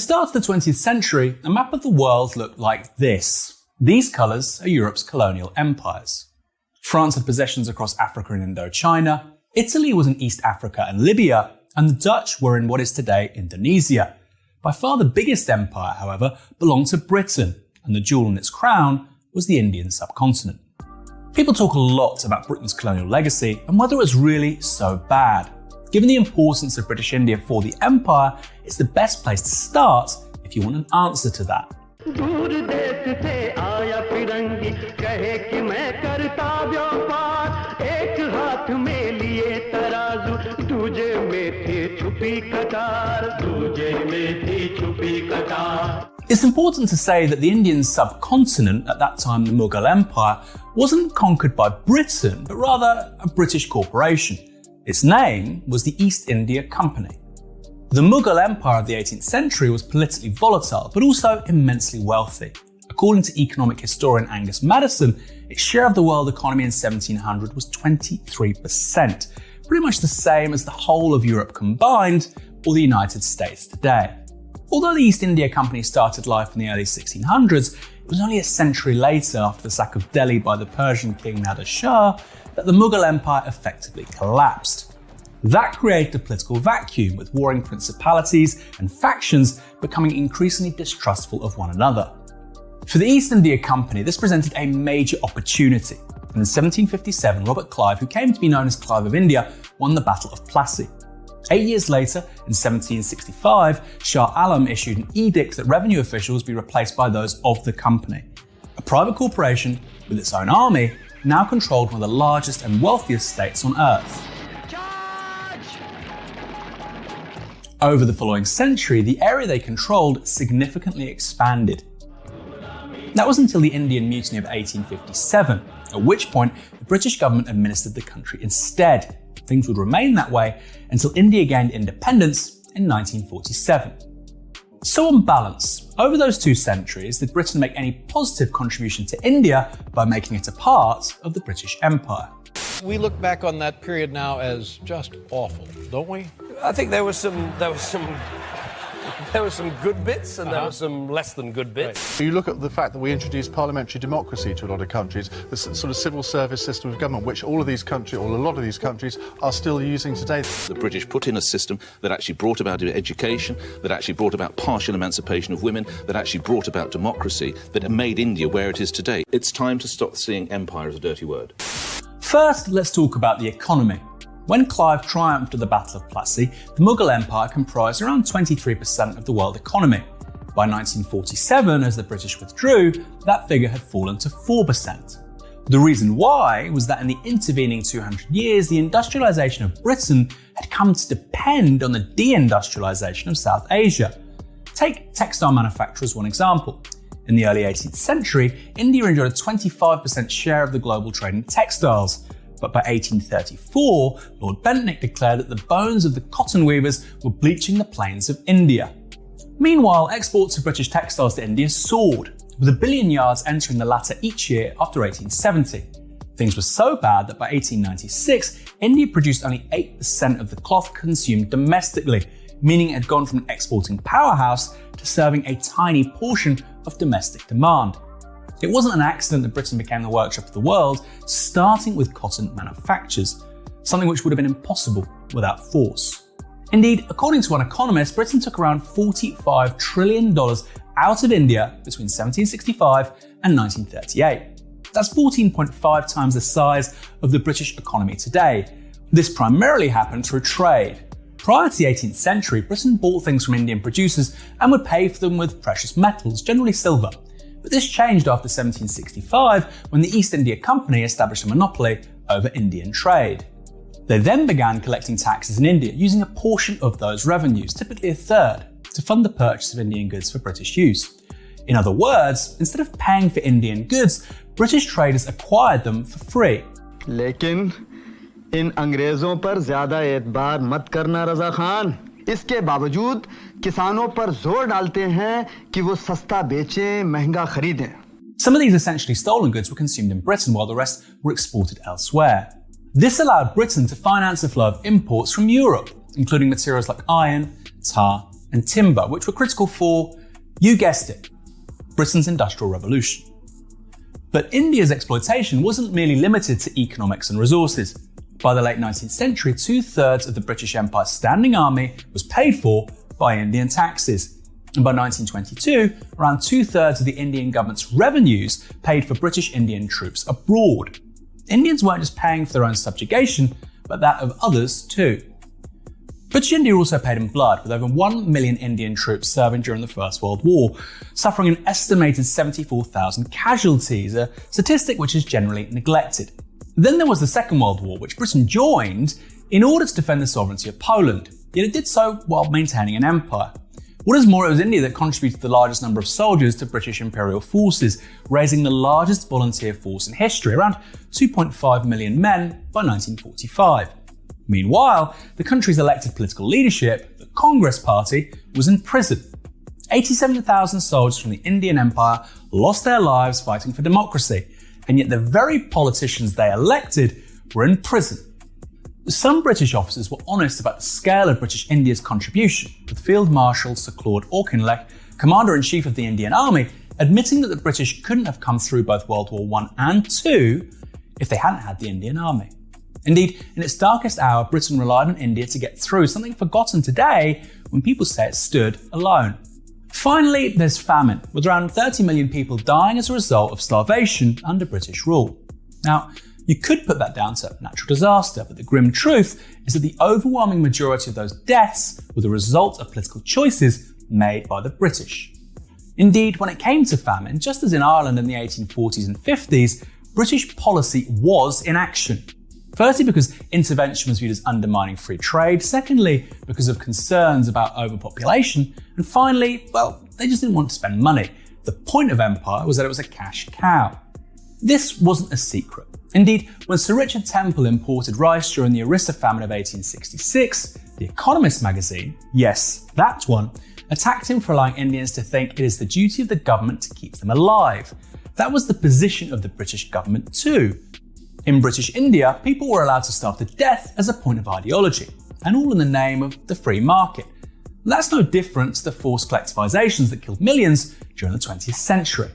start of the 20th century, a map of the world looked like this. These colours are Europe's colonial empires. France had possessions across Africa and Indochina, Italy was in East Africa and Libya, and the Dutch were in what is today Indonesia. By far the biggest empire, however, belonged to Britain, and the jewel in its crown was the Indian subcontinent. People talk a lot about Britain's colonial legacy and whether it was really so bad. Given the importance of British India for the empire, it's the best place to start if you want an answer to that. It's important to say that the Indian subcontinent, at that time the Mughal Empire, wasn't conquered by Britain, but rather a British corporation. Its name was the East India Company. The Mughal Empire of the 18th century was politically volatile, but also immensely wealthy. According to economic historian Angus Maddison, its share of the world economy in 1700 was 23%, pretty much the same as the whole of Europe combined, or the United States today. Although the East India Company started life in the early 1600s, it was only a century later, after the sack of Delhi by the Persian king Nader Shah, that the Mughal Empire effectively collapsed. That created a political vacuum, with warring principalities and factions becoming increasingly distrustful of one another. For the East India Company, this presented a major opportunity. In 1757, Robert Clive, who came to be known as Clive of India, won the Battle of Plassey. 8 years later, in 1765, Shah Alam issued an edict that revenue officials be replaced by those of the company. A private corporation with its own army now controlled one of the largest and wealthiest states on earth. Over the following century, the area they controlled significantly expanded. That was until the Indian Mutiny of 1857, at which point the British government administered the country instead. Things would remain that way until India gained independence in 1947. So on balance, over those 2 centuries, did Britain make any positive contribution to India by making it a part of the British Empire? We look back on that period now as just awful, don't we? I think there was some good bits and there were some less than good bits. You look at the fact that we introduced parliamentary democracy to a lot of countries, this sort of civil service system of government, which all of these countries, or a lot of these countries, are still using today. The British put in a system that actually brought about education, that actually brought about partial emancipation of women, that actually brought about democracy, that made India where it is today. It's time to stop seeing empire as a dirty word. First, let's talk about the economy. When Clive triumphed at the Battle of Plassey, the Mughal Empire comprised around 23% of the world economy. By 1947, as the British withdrew, that figure had fallen to 4%. The reason why was that in the intervening 200 years, the industrialisation of Britain had come to depend on the deindustrialisation of South Asia. Take textile manufacture as one example. In the early 18th century, India enjoyed a 25% share of the global trade in textiles. But by 1834, Lord Patnaik declared that the bones of the cotton weavers were bleaching the plains of India. Meanwhile, exports of British textiles to India soared, with 1 billion yards entering the latter each year after 1870. Things were so bad that by 1896, India produced only 8% of the cloth consumed domestically, meaning it had gone from an exporting powerhouse to serving a tiny portion of domestic demand. It wasn't an accident that Britain became the workshop of the world, starting with cotton manufactures, something which would have been impossible without force. Indeed, according to one economist, Britain took around $45 trillion out of India between 1765 and 1938. That's 14.5 times the size of the British economy today. This primarily happened through trade. Prior to the 18th century, Britain bought things from Indian producers and would pay for them with precious metals, generally silver. But this changed after 1765, when the East India Company established a monopoly over Indian trade. They then began collecting taxes in India, using a portion of those revenues, typically a third, to fund the purchase of Indian goods for British use. In other words, instead of paying for Indian goods, British traders acquired them for free. लेकिन इन अंग्रेजों पर ज़्यादा एतबार मत करना रज़ा खान। इसके बावजूद किसानों पर जोर डालते हैं कि वो सस्ता बेचें, महंगा खरीदें. Some of these essentially stolen goods were consumed in Britain while the rest were exported elsewhere. This allowed Britain to finance a flow of imports from Europe, including materials like iron, tar, and timber, which were critical for, you guessed it, Britain's Industrial Revolution. But India's exploitation wasn't merely limited to economics and resources. By the late 19th century, 2/3 of the British Empire's standing army was paid for by Indian taxes. And by 1922, around 2/3 of the Indian government's revenues paid for British Indian troops abroad. Indians weren't just paying for their own subjugation, but that of others too. British India also paid in blood, with over 1 million Indian troops serving during the First World War, suffering an estimated 74,000 casualties, a statistic which is generally neglected. Then there was the Second World War, which Britain joined in order to defend the sovereignty of Poland, yet it did so while maintaining an empire. What is more, it was India that contributed the largest number of soldiers to British imperial forces, raising the largest volunteer force in history, around 2.5 million men by 1945. Meanwhile, the country's elected political leadership, the Congress Party, was in prison. 87,000 soldiers from the Indian Empire lost their lives fighting for democracy, and yet the very politicians they elected were in prison. Some British officers were honest about the scale of British India's contribution, with Field Marshal Sir Claude Auchinleck, Commander-in-Chief of the Indian Army, admitting that the British couldn't have come through both World War I and II if they hadn't had the Indian Army. Indeed, in its darkest hour, Britain relied on India to get through, something forgotten today when people say it stood alone. Finally, there's famine, with around 30 million people dying as a result of starvation under British rule. Now, you could put that down to natural disaster, but the grim truth is that the overwhelming majority of those deaths were the result of political choices made by the British. Indeed, when it came to famine, just as in Ireland in the 1840s and 50s, British policy was in action. Firstly, because intervention was viewed as undermining free trade. Secondly, because of concerns about overpopulation. And finally, well, they just didn't want to spend money. The point of empire was that it was a cash cow. This wasn't a secret. Indeed, when Sir Richard Temple imported rice during the Orissa famine of 1866, The Economist magazine, yes, that one, attacked him for allowing Indians to think it is the duty of the government to keep them alive. That was the position of the British government too. In British India, people were allowed to starve to death as a point of ideology, and all in the name of the free market. That's no different to the forced collectivizations that killed millions during the 20th century.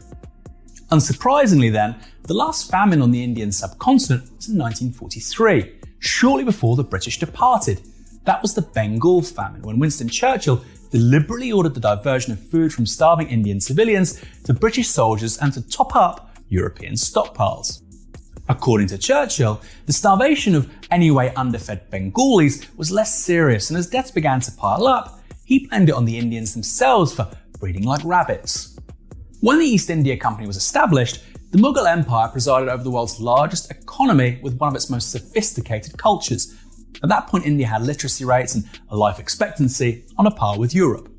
Unsurprisingly then, the last famine on the Indian subcontinent was in 1943, shortly before the British departed. That was the Bengal famine, when Winston Churchill deliberately ordered the diversion of food from starving Indian civilians to British soldiers and to top up European stockpiles. According to Churchill, the starvation of anyway underfed Bengalis was less serious, and as deaths began to pile up, he blamed it on the Indians themselves for breeding like rabbits. When the East India Company was established, the Mughal Empire presided over the world's largest economy with one of its most sophisticated cultures. At that point, India had literacy rates and a life expectancy on a par with Europe.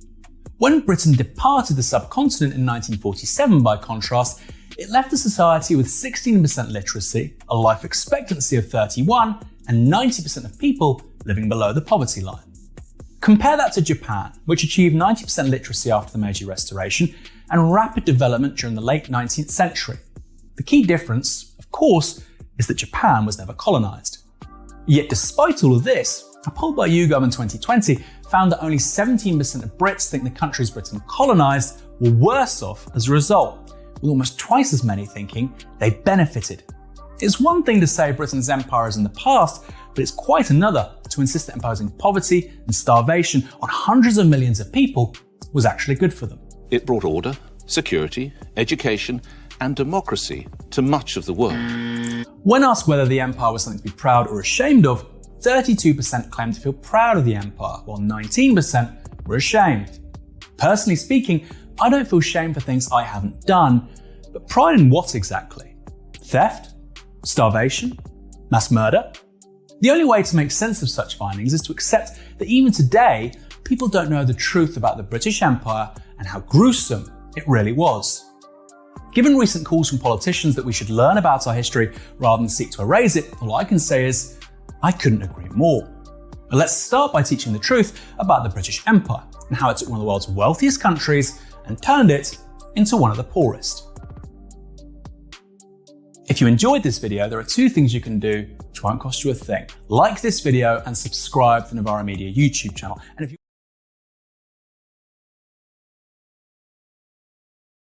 When Britain departed the subcontinent in 1947, by contrast, it left a society with 16% literacy, a life expectancy of 31, and 90% of people living below the poverty line. Compare that to Japan, which achieved 90% literacy after the Meiji Restoration and rapid development during the late 19th century. The key difference, of course, is that Japan was never colonized. Yet despite all of this, a poll by YouGov in 2020 found that only 17% of Brits think the countries Britain colonized were worse off as a result, with almost twice as many thinking they benefited. It's one thing to say Britain's empire is in the past, but it's quite another to insist that imposing poverty and starvation on hundreds of millions of people was actually good for them. It brought order, security, education, and democracy to much of the world. When asked whether the empire was something to be proud or ashamed of, 32% claimed to feel proud of the empire, while 19% were ashamed. Personally speaking, I don't feel shame for things I haven't done, but pride in what exactly? Theft? Starvation? Mass murder? The only way to make sense of such findings is to accept that even today, people don't know the truth about the British Empire and how gruesome it really was. Given recent calls from politicians that we should learn about our history rather than seek to erase it, all I can say is, I couldn't agree more. But let's start by teaching the truth about the British Empire and how it took one of the world's wealthiest countries and turned it into one of the poorest. If you enjoyed this video, there are two things you can do which won't cost you a thing. Like this video and subscribe to the Novara Media YouTube channel. And if you